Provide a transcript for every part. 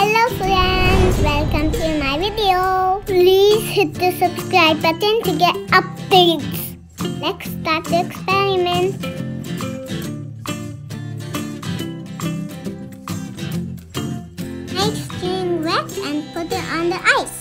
Hello friends, welcome to my video. Please hit the subscribe button to get updates. Let's start the experiment. Make string wet and put it on the ice.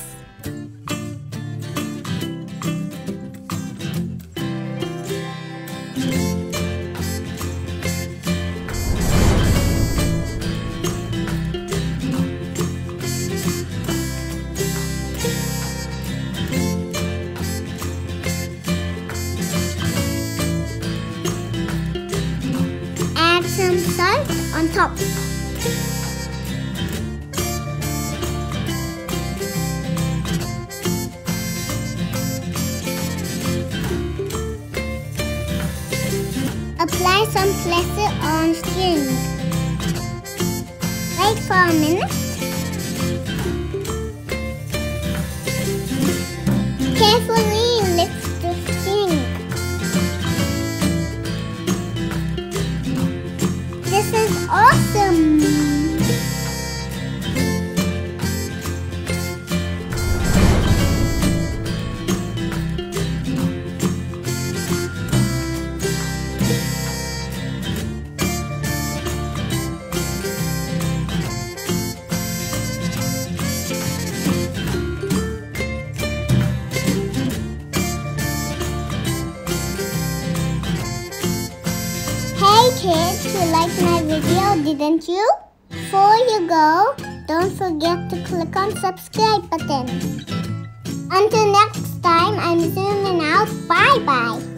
Add some salt on top. Apply some plaster on string. Wait for a minute. Carefully lift the string. This is awesome! Hey kids, you liked my video, didn't you? Before you go, don't forget to click on subscribe button. Until next time, I'm zooming out. Bye bye.